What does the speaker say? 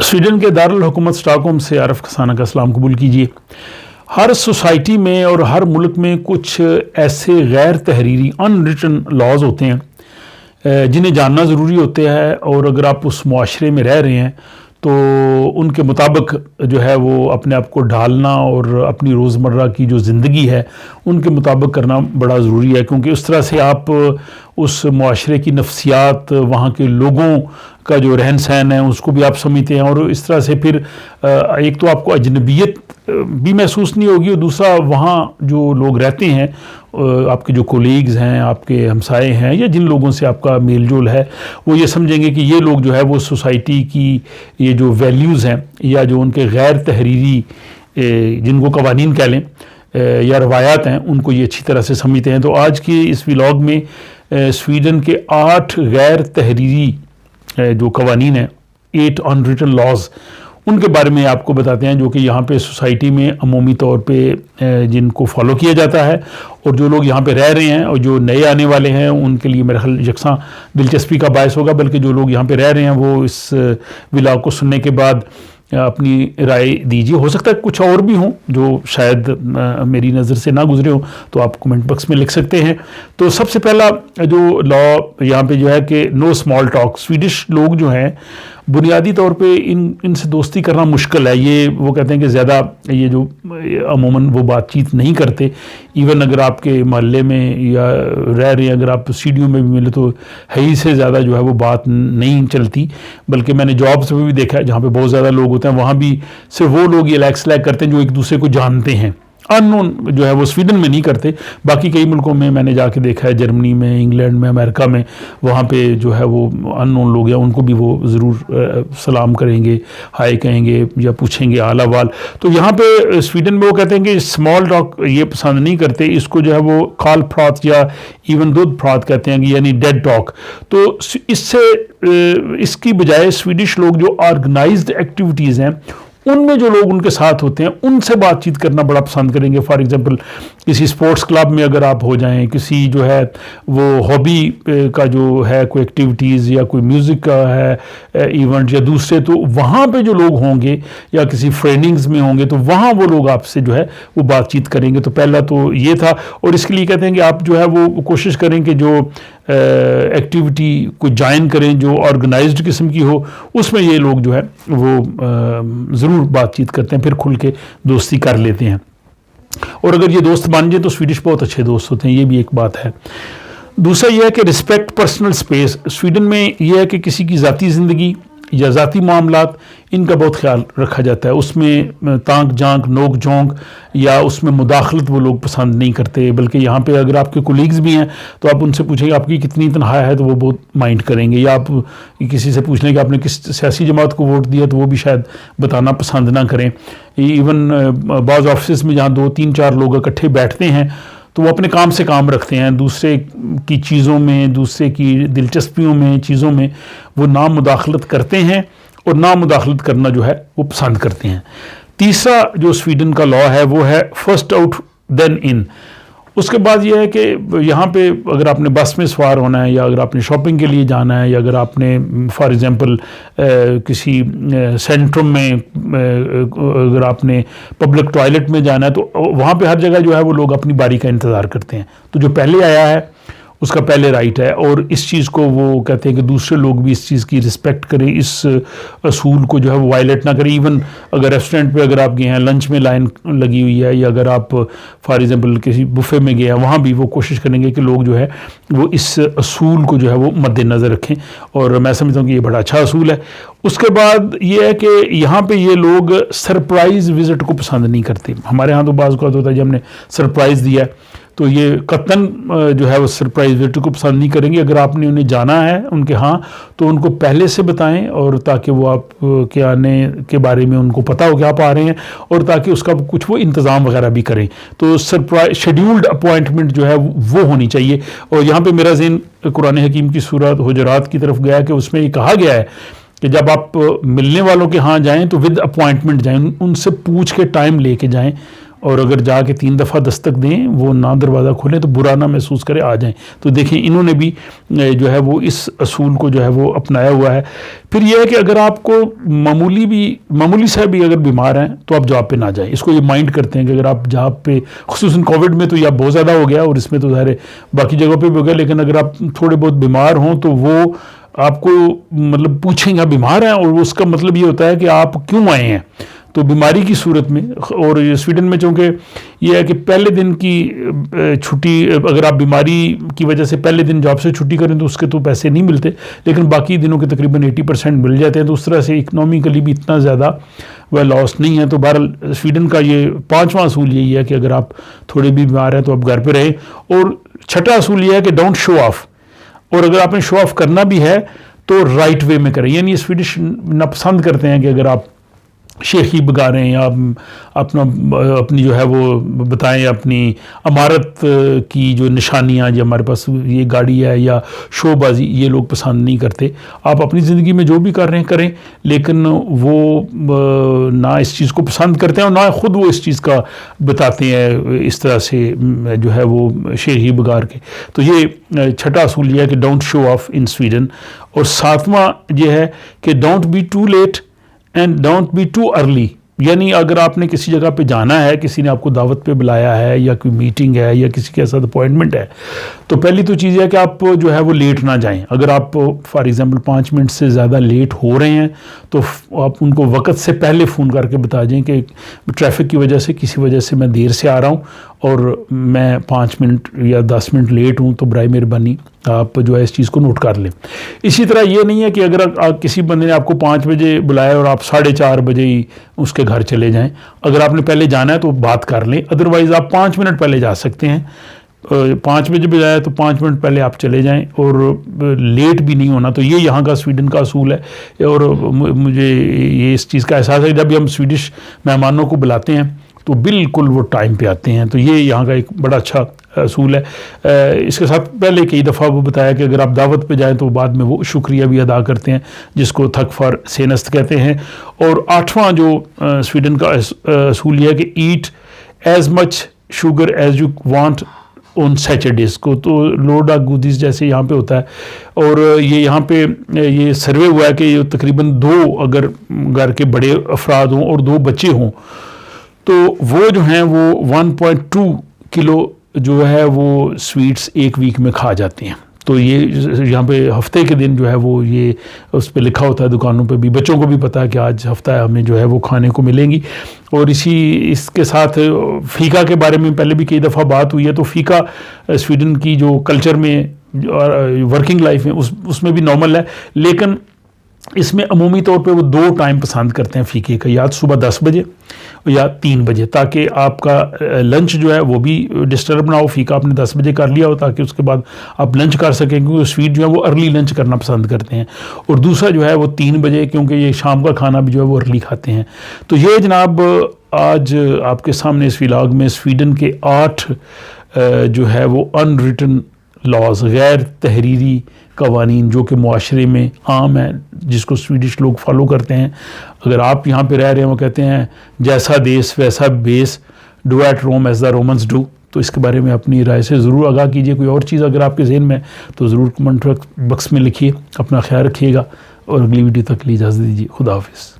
Sweden के दारुल-हुकूमत Stockholm से आरिफ खसाना का सलाम कबूल कीजिए। हर सोसाइटी में और हर मुल्क में कुछ ऐसे गैर तहरीरी अनरिटन लॉज होते हैं जिन्हें जानना ज़रूरी होता है, और अगर आप उस मुआशरे में रह रहे हैं तो उनके मुताबिक जो है वो अपने आप को ढालना और अपनी रोज़मर्रा की जो ज़िंदगी है उनके मुताबिक करना बड़ा ज़रूरी है, क्योंकि उस तरह से आप उस मुआशरे की नफ्सियात, वहाँ के लोगों का जो रहन सहन है उसको भी आप समझते हैं, और इस तरह से फिर एक तो आपको अजनबियत भी महसूस नहीं होगी, और दूसरा वहाँ जो लोग रहते हैं, आपके जो कोलीग्स हैं, आपके हमसाए हैं, या जिन लोगों से आपका मेल जोल है, वो ये समझेंगे कि ये लोग जो है वो सोसाइटी की ये जो वैल्यूज़ हैं या जो उनके गैर तहरीरी जिनको कवानीन कह लें या रवायात हैं, उनको ये अच्छी तरह से समझते हैं। तो आज के इस व्लॉग में स्वीडन के 8 गैर तहरीरी जो कवानीन हैं, 8 अनरिटन लॉज, उनके बारे में आपको बताते हैं, जो कि यहाँ पे सोसाइटी में अमूमी तौर पे जिनको फॉलो किया जाता है, और जो लोग यहाँ पे रह रहे हैं और जो नए आने वाले हैं उनके लिए मेरा ख्याल यकसां दिलचस्पी का बायस होगा, बल्कि जो लोग यहाँ पे रह रहे हैं वो इस व्लॉग को सुनने के बाद अपनी राय दीजिए। हो सकता है कुछ और भी हों जो शायद मेरी नज़र से ना गुजरे हो, तो आप कमेंट बॉक्स में लिख सकते हैं। तो सबसे पहला जो लॉ यहाँ पे जो है कि नो स्मॉल टॉक। स्वीडिश लोग जो हैं बुनियादी तौर पे इनसे दोस्ती करना मुश्किल है। ये वो कहते हैं कि ज़्यादा ये जो अमूमन वो बातचीत नहीं करते। इवन अगर आपके मोहल्ले में या रह रहे हैं, अगर आप सीढ़ियों में भी मिले तो है ही से ज़्यादा जो है वो बात नहीं चलती। बल्कि मैंने जॉब्स में भी देखा है जहाँ पे बहुत ज़्यादा लोग होते हैं, वहाँ भी सिर्फ वो लोग ये लैक करते हैं जो एक दूसरे को जानते हैं। अननोन जो है वो स्वीडन में नहीं करते, बाकी कई मुल्कों में मैंने जाके देखा है, जर्मनी में, इंग्लैंड में, अमेरिका में, वहाँ पे जो है वो अननोन लोग हैं उनको भी वो ज़रूर सलाम करेंगे, हाय कहेंगे या पूछेंगे हाल अहवाल। तो यहाँ पे स्वीडन में वो कहते हैं कि स्मॉल टॉक ये पसंद नहीं करते, इसको जो है वो काल फ्रात या इवन दूध फ्रात कहते हैं, यानी डेड टॉक। तो इसकी बजाय स्वीडिश लोग जो ऑर्गेनाइज्ड एक्टिविटीज़ हैं उनमें जो लोग उनके साथ होते हैं उनसे बातचीत करना बड़ा पसंद करेंगे। फॉर एग्जांपल किसी स्पोर्ट्स क्लब में अगर आप हो जाएं, किसी जो है वो हॉबी का जो है कोई एक्टिविटीज़ या कोई म्यूज़िक का है इवेंट या दूसरे, तो वहाँ पे जो लोग होंगे या किसी ट्रेनिंग्स में होंगे तो वहाँ वो लोग आपसे जो है वो बातचीत करेंगे। तो पहला तो ये था, और इसके लिए कहते हैं कि आप जो है वो कोशिश करें कि जो एक्टिविटी को ज्वाइन करें जो ऑर्गेनाइज्ड किस्म की हो, उसमें ये लोग जो है वो ज़रूर बातचीत करते हैं, फिर खुल के दोस्ती कर लेते हैं। और अगर ये दोस्त बन जाए तो स्वीडिश बहुत अच्छे दोस्त होते हैं, ये भी एक बात है। दूसरा यह है कि रिस्पेक्ट पर्सनल स्पेस। स्वीडन में यह है कि किसी की ज़ाती ज़िंदगी या ज़ाती मामलात इनका बहुत ख्याल रखा जाता है। उसमें तांक झांक, नोक झोंक या उसमें मुदाखलत वो लोग पसंद नहीं करते। बल्कि यहाँ पे अगर आपके कोलीग्स भी हैं तो आप उनसे पूछेंगे आपकी कितनी तनख्वाह है तो वो बहुत माइंड करेंगे, या आप किसी से पूछ लें कि आपने किस सियासी जमात को वोट दिया तो वो भी शायद बताना पसंद ना करें। इवन बाज़ ऑफिस में जहाँ 2, 3, 4 लोग इकट्ठे बैठते हैं तो वो अपने काम से काम रखते हैं, दूसरे की चीज़ों में, दूसरे की दिलचस्पियों में, चीज़ों में वो ना मुदाखलत करते हैं, और ना मुदाखलत करना जो है वो पसंद करते हैं। तीसरा जो स्वीडन का लॉ है वो है फर्स्ट आउट देन इन। उसके बाद ये है कि यहाँ पे अगर आपने बस में सवार होना है, या अगर आपने शॉपिंग के लिए जाना है, या अगर आपने फॉर एग्ज़ाम्पल किसी सेंट्रम में अगर आपने पब्लिक टॉयलेट में जाना है, तो वहाँ पे हर जगह जो है वो लोग अपनी बारी का इंतज़ार करते हैं। तो जो पहले आया है उसका पहले राइट है, और इस चीज़ को वो कहते हैं कि दूसरे लोग भी इस चीज़ की रिस्पेक्ट करें, इस असूल को जो है वो वायलेट ना करें। इवन अगर रेस्टोरेंट पे अगर आप गए हैं, लंच में लाइन लगी हुई है, या अगर आप फॉर एग्जांपल किसी बुफे में गए हैं, वहाँ भी वो कोशिश करेंगे कि लोग जो है वो इस असूल को जो है वो मद्देनज़र रखें, और मैं समझता हूँ कि ये बड़ा अच्छा असूल है। उसके बाद ये है कि यहाँ पे ये लोग सरप्राइज़ विज़िट को पसंद नहीं करते। हमारे यहाँ तो बाज़ का होता है जब हमने सरप्राइज़ दिया है तो ये कतन जो है वो सरप्राइज विजिट को पसंद नहीं करेंगे। अगर आपने उन्हें जाना है उनके यहाँ तो उनको पहले से बताएं, और ताकि वो आप के आने के बारे में उनको पता हो कि आप आ रहे हैं, और ताकि उसका कुछ वो इंतज़ाम वगैरह भी करें। तो सरप्राइज शेड्यूल्ड अपॉइंटमेंट जो है वो होनी चाहिए। और यहाँ पे मेरा ज़हन कुरान हकीम की सूरत हुजरात की तरफ गया कि उसमें ये कहा गया है कि जब आप मिलने वालों के यहाँ जाएँ तो विद अपॉइंटमेंट जाएँ, उनसे पूछ के टाइम लेके जाएँ, اور اگر جا کے 3 دفعہ دستک دیں وہ نہ دروازہ کھولیں تو برا نہ محسوس کرے آ جائیں. تو دیکھیں انہوں نے بھی جو ہے وہ اس اصول کو جو ہے وہ اپنایا ہوا ہے. پھر یہ ہے کہ اگر آپ کو معمولی سے بھی اگر بیمار ہیں تو آپ جاب پہ نہ جائیں. اس کو یہ مائنڈ کرتے ہیں کہ اگر آپ جاب پہ خصوصاً کووڈ میں تو یہ بہت زیادہ ہو گیا اور اس میں تو ظاہر ہے باقی جگہوں پہ بھی ہو گیا, لیکن اگر آپ تھوڑے بہت بیمار ہوں تو وہ آپ کو مطلب پوچھیں گے آپ بیمار ہیں, اور اس کا مطلب یہ ہوتا ہے کہ آپ کیوں آئے ہیں. تو بیماری کی صورت میں, اور سویڈن میں چونکہ یہ ہے کہ پہلے دن کی چھٹی اگر آپ بیماری کی وجہ سے پہلے دن جاب سے چھٹی کریں تو اس کے تو پیسے نہیں ملتے, لیکن باقی دنوں کے تقریباً 80% مل جاتے ہیں. تو اس طرح سے اکنامکلی بھی اتنا زیادہ وہ لاس نہیں ہے. تو بہرحال سویڈن کا یہ 5واں اصول یہی ہے کہ اگر آپ تھوڑے بھی بیمار ہیں تو آپ گھر پہ رہیں. اور 6واں اصول یہ ہے کہ ڈونٹ شو آف, اور اگر آپ نے شو آف کرنا بھی ہے تو رائٹ وے میں کریں. یعنی سویڈش ناپسند کرتے ہیں کہ اگر آپ شیخی بگاریں یا اپنی جو ہے وہ بتائیں اپنی عمارت کی جو نشانیاں یا ہمارے پاس یہ گاڑی ہے یا شو بازی, یہ لوگ پسند نہیں کرتے. آپ اپنی زندگی میں جو بھی کر رہے ہیں کریں, لیکن وہ نہ اس چیز کو پسند کرتے ہیں اور نہ خود وہ اس چیز کا بتاتے ہیں اس طرح سے جو ہے وہ شیخی بگار کے. تو یہ 6واں اصول یہ ہے کہ don't show off in Sweden. اور 7واں یہ ہے کہ don't be too late and don't be too early. یعنی اگر آپ نے کسی جگہ پہ جانا ہے, کسی نے آپ کو دعوت پہ بلایا ہے یا کوئی میٹنگ ہے یا کسی کے ساتھ اپوائنٹمنٹ ہے, تو پہلی تو چیز ہے کہ آپ جو ہے وہ لیٹ نہ جائیں. اگر آپ فار ایگزامپل 5 منٹ سے زیادہ لیٹ ہو رہے ہیں تو آپ ان کو وقت سے پہلے فون کر کے بتا دیں کہ ٹریفک کی وجہ سے کسی وجہ سے میں دیر سے آ رہا ہوں اور میں 5 منٹ یا 10 منٹ لیٹ ہوں, تو برائے مہربانی آپ جو ہے اس چیز کو نوٹ کر لیں. اسی طرح یہ نہیں ہے کہ اگر کسی بندے نے آپ کو 5 بجے بلایا اور آپ 4:30 بجے ہی اس کے گھر چلے جائیں. اگر آپ نے پہلے جانا ہے تو بات کر لیں, ادروائز آپ 5 منٹ پہلے جا سکتے ہیں. 5 بجے بجایا تو 5 منٹ پہلے آپ چلے جائیں اور لیٹ بھی نہیں ہونا. تو یہ یہاں کا سویڈن کا اصول ہے. اور مجھے یہ اس چیز کا احساس ہے کہ جب ہم سویڈش مہمانوں کو بلاتے ہیں تو بالکل وہ ٹائم پہ آتے ہیں. تو یہ یہاں کا ایک بڑا اچھا اصول ہے. اس کے ساتھ پہلے کئی دفعہ وہ بتایا کہ اگر آپ دعوت پہ جائیں تو بعد میں وہ شکریہ بھی ادا کرتے ہیں, جس کو تھک فار سینست کہتے ہیں. اور 8واں جو سویڈن کا اصول یہ ہے کہ eat as much sugar as you want on Saturdays کو. تو لوڈا گودیز جیسے یہاں پہ ہوتا ہے. اور یہ یہاں پہ یہ سروے ہوا ہے کہ یہ تقریباً 2 اگر گھر کے بڑے افراد ہوں اور 2 بچے ہوں تو وہ جو ہیں وہ 1.2 کلو جو ہے وہ سویٹس ایک ویک میں کھا جاتے ہیں. تو یہ یہاں پہ ہفتے کے دن جو ہے وہ یہ اس پہ لکھا ہوتا ہے دکانوں پہ بھی, بچوں کو بھی پتا ہے کہ آج ہفتہ ہے ہمیں جو ہے وہ کھانے کو ملیں گی. اور اس کے ساتھ فیکا کے بارے میں پہلے بھی کئی دفعہ بات ہوئی ہے. تو فیکا سویڈن کی جو کلچر میں ورکنگ لائف میں اس میں بھی نارمل ہے, لیکن اس میں عمومی طور پہ وہ 2 ٹائم پسند کرتے ہیں فیکے کا, یا صبح 10 بجے یا 3 بجے, تاکہ آپ کا لنچ جو ہے وہ بھی ڈسٹرب نہ ہو. فیکا آپ نے 10 بجے کر لیا ہو تاکہ اس کے بعد آپ لنچ کر سکیں, کیونکہ سویٹ جو ہے وہ ارلی لنچ کرنا پسند کرتے ہیں. اور دوسرا جو ہے وہ 3 بجے, کیونکہ یہ شام کا کھانا بھی جو ہے وہ ارلی کھاتے ہیں. تو یہ جناب آج آپ کے سامنے اس ولاگ میں سویڈن کے 8 جو ہے وہ ان ریٹن لاز, غیر تحریری قوانین جو کہ معاشرے میں عام ہیں, جس کو سویڈش لوگ فالو کرتے ہیں. اگر آپ یہاں پہ رہ رہے ہیں, وہ کہتے ہیں جیسا دیس ویسا بیس, do at Rome as the Romans do. تو اس کے بارے میں اپنی رائے سے ضرور آگاہ کیجیے. کوئی اور چیز اگر آپ کے ذہن میں تو ضرور کمنٹ باکس میں لکھیے. اپنا خیال رکھیے گا اور اگلی ویڈیو تک کے لیے اجازت دیجیے. خدا حافظ.